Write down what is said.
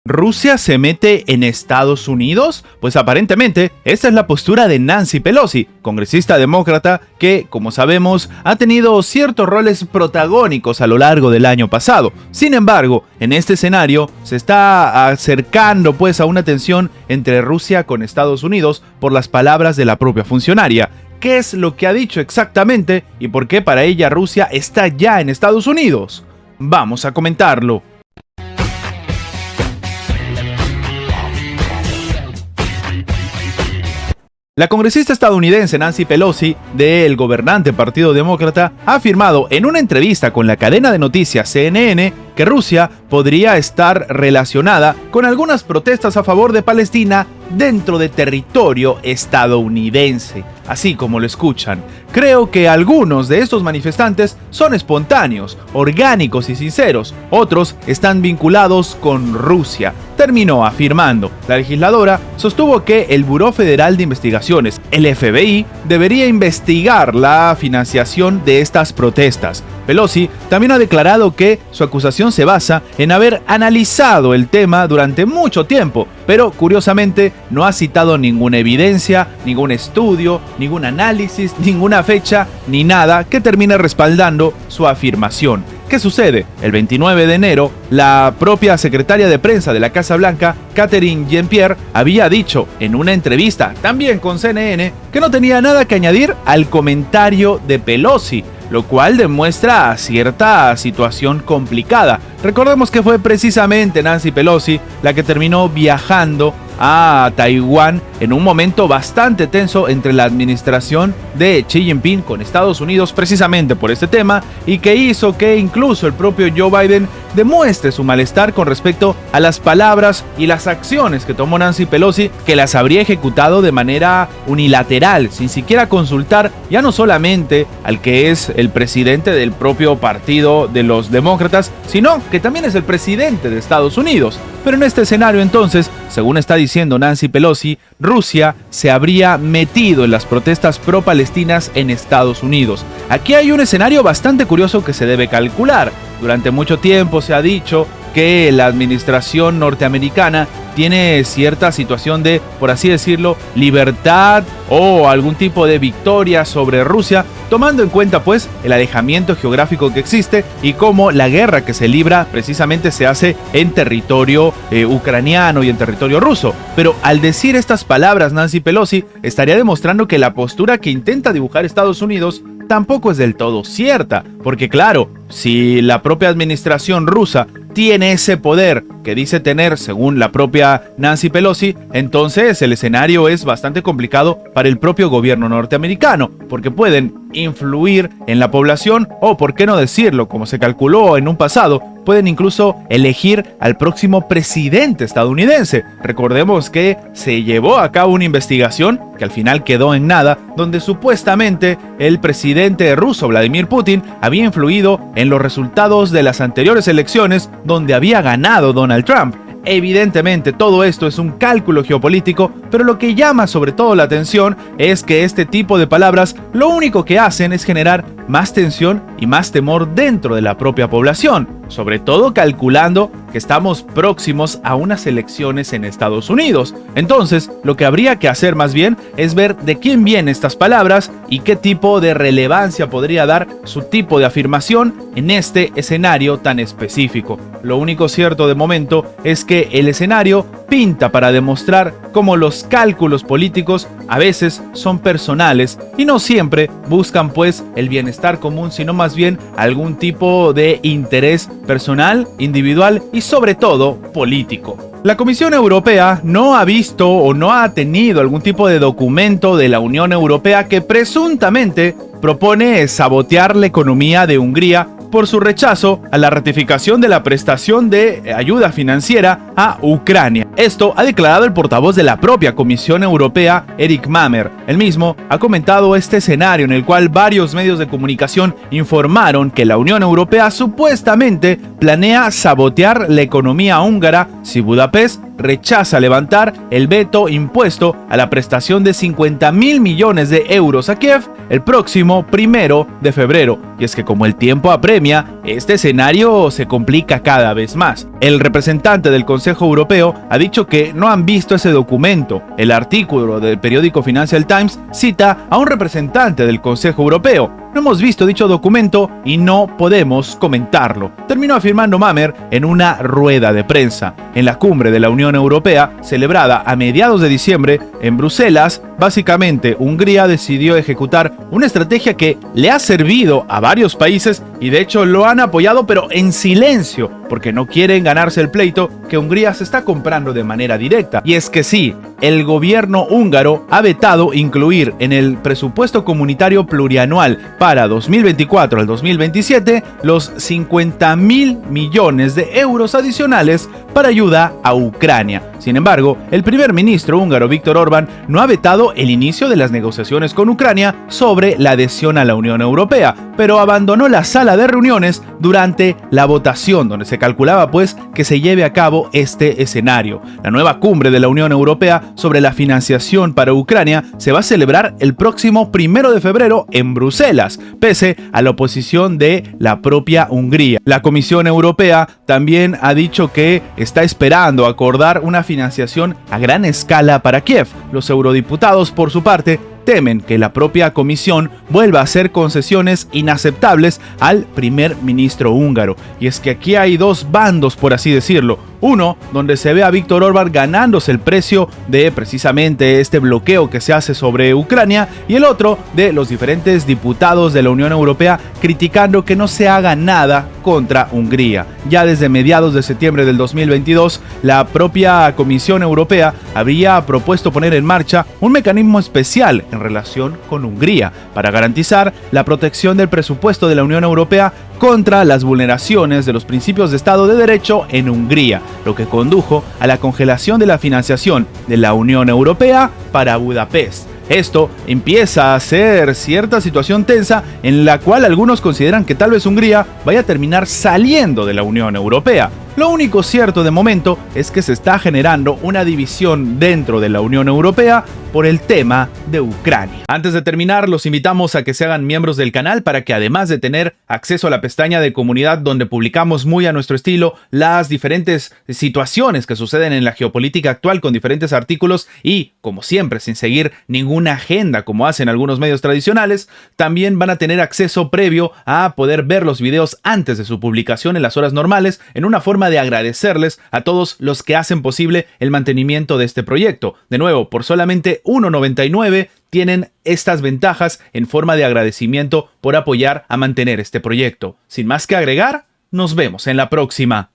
¿Rusia se mete en Estados Unidos? Pues aparentemente esta es la postura de Nancy Pelosi, congresista demócrata que, como sabemos, ha tenido ciertos roles protagónicos a lo largo del año pasado. Sin embargo, en este escenario se está acercando pues a una tensión entre Rusia con Estados Unidos por las palabras de la propia funcionaria. ¿Qué es lo que ha dicho exactamente y por qué para ella Rusia está ya en Estados Unidos? Vamos a comentarlo. La congresista estadounidense Nancy Pelosi, del gobernante Partido Demócrata, ha afirmado en una entrevista con la cadena de noticias CNN que Rusia podría estar relacionada con algunas protestas a favor de Palestina dentro de territorio estadounidense. Así como lo escuchan, creo que algunos de estos manifestantes son espontáneos, orgánicos y sinceros, otros están vinculados con Rusia, terminó afirmando. La legisladora sostuvo que el Buró Federal de Investigaciones, el FBI, debería investigar la financiación de estas protestas. Pelosi también ha declarado que su acusación se basa en haber analizado el tema durante mucho tiempo, pero curiosamente no ha citado ninguna evidencia, ningún estudio, ningún análisis, ninguna fecha, ni nada que termine respaldando su afirmación. ¿Qué sucede? El 29 de enero, la propia secretaria de prensa de la Casa Blanca, Karine Jean-Pierre, había dicho en una entrevista, también con CNN, que no tenía nada que añadir al comentario de Pelosi, lo cual demuestra cierta situación complicada. Recordemos que fue precisamente Nancy Pelosi la que terminó viajando a Taiwán en un momento bastante tenso entre la administración de Xi Jinping con Estados Unidos precisamente por este tema, y que hizo que incluso el propio Joe Biden demuestre su malestar con respecto a las palabras y las acciones que tomó Nancy Pelosi, que las habría ejecutado de manera unilateral, sin siquiera consultar ya no solamente al que es el presidente del propio partido de los demócratas, sino que también es el presidente de Estados Unidos. Pero en este escenario entonces, según está diciendo Nancy Pelosi, Rusia se habría metido en las protestas pro-palestinas en Estados Unidos. Aquí hay un escenario bastante curioso que se debe calcular. Durante mucho tiempo se ha dicho que la administración norteamericana tiene cierta situación de, por así decirlo, libertad o algún tipo de victoria sobre Rusia, tomando en cuenta pues el alejamiento geográfico que existe y cómo la guerra que se libra precisamente se hace en territorio ucraniano y en territorio ruso. Pero al decir estas palabras, Nancy Pelosi estaría demostrando que la postura que intenta dibujar Estados Unidos tampoco es del todo cierta, porque claro, si la propia administración rusa tiene ese poder que dice tener según la propia Nancy Pelosi, entonces el escenario es bastante complicado para el propio gobierno norteamericano, porque pueden influir en la población o, por qué no decirlo, como se calculó en un pasado, pueden incluso elegir al próximo presidente estadounidense. Recordemos que se llevó a cabo una investigación que al final quedó en nada, donde supuestamente el presidente ruso Vladimir Putin había influido en los resultados de las anteriores elecciones donde había ganado Donald Trump. Evidentemente todo esto es un cálculo geopolítico, pero lo que llama sobre todo la atención es que este tipo de palabras lo único que hacen es generar más tensión y más temor dentro de la propia población, sobre todo calculando que estamos próximos a unas elecciones en Estados Unidos. Entonces, lo que habría que hacer más bien es ver de quién vienen estas palabras y qué tipo de relevancia podría dar su tipo de afirmación en este escenario tan específico. Lo único cierto de momento es que el escenario pinta para demostrar cómo los cálculos políticos a veces son personales y no siempre buscan pues el bienestar común, sino más bien algún tipo de interés personal, individual y sobre todo político. La Comisión Europea no ha visto o no ha tenido algún tipo de documento de la Unión Europea que presuntamente propone sabotear la economía de Hungría por su rechazo a la ratificación de la prestación de ayuda financiera a Ucrania. Esto ha declarado el portavoz de la propia Comisión Europea, Eric Mamer. Él mismo ha comentado este escenario en el cual varios medios de comunicación informaron que la Unión Europea supuestamente planea sabotear la economía húngara si Budapest rechaza levantar el veto impuesto a la prestación de 50.000 millones de euros a Kiev el próximo 1 de febrero. Y es que como el tiempo apremia, este escenario se complica cada vez más. El representante del Consejo Europeo ha dicho que no han visto ese documento. El artículo del periódico Financial Times cita a un representante del Consejo Europeo. No hemos visto dicho documento y no podemos comentarlo, terminó afirmando Mamer en una rueda de prensa. En la cumbre de la Unión Europea, celebrada a mediados de diciembre en Bruselas, básicamente Hungría decidió ejecutar una estrategia que le ha servido a varios países y de hecho lo han apoyado, pero en silencio, porque no quieren ganarse el pleito que Hungría se está comprando de manera directa. Y es que sí, el gobierno húngaro ha vetado incluir en el presupuesto comunitario plurianual para 2024 al 2027 los 50.000 millones de euros adicionales para ayuda a Ucrania. Sin embargo, el primer ministro húngaro Viktor Orbán no ha vetado el inicio de las negociaciones con Ucrania sobre la adhesión a la Unión Europea, pero abandonó la sala de reuniones durante la votación, donde se calculaba pues que se lleve a cabo este escenario. La nueva cumbre de la Unión Europea sobre la financiación para Ucrania se va a celebrar el próximo 1 de febrero en Bruselas, pese a la oposición de la propia Hungría. La Comisión Europea también ha dicho que está esperando acordar una financiación a gran escala para Kiev. Los eurodiputados, por su parte, temen que la propia comisión vuelva a hacer concesiones inaceptables al primer ministro húngaro. Y es que aquí hay dos bandos, por así decirlo. Uno, donde se ve a Viktor Orbán ganándose el precio de precisamente este bloqueo que se hace sobre Ucrania, y el otro de los diferentes diputados de la Unión Europea criticando que no se haga nada contra Hungría. Ya desde mediados de septiembre del 2022, la propia Comisión Europea habría propuesto poner en marcha un mecanismo especial en relación con Hungría para garantizar la protección del presupuesto de la Unión Europea contra las vulneraciones de los principios de Estado de Derecho en Hungría, lo que condujo a la congelación de la financiación de la Unión Europea para Budapest. Esto empieza a ser cierta situación tensa en la cual algunos consideran que tal vez Hungría vaya a terminar saliendo de la Unión Europea. Lo único cierto de momento es que se está generando una división dentro de la Unión Europea por el tema de Ucrania. Antes de terminar, los invitamos a que se hagan miembros del canal para que, además de tener acceso a la pestaña de comunidad donde publicamos muy a nuestro estilo las diferentes situaciones que suceden en la geopolítica actual con diferentes artículos y, como siempre, sin seguir ninguna agenda como hacen algunos medios tradicionales, también van a tener acceso previo a poder ver los videos antes de su publicación en las horas normales, en una forma de agradecerles a todos los que hacen posible el mantenimiento de este proyecto. De nuevo, por solamente $1.99 tienen estas ventajas en forma de agradecimiento por apoyar a mantener este proyecto. Sin más que agregar, nos vemos en la próxima.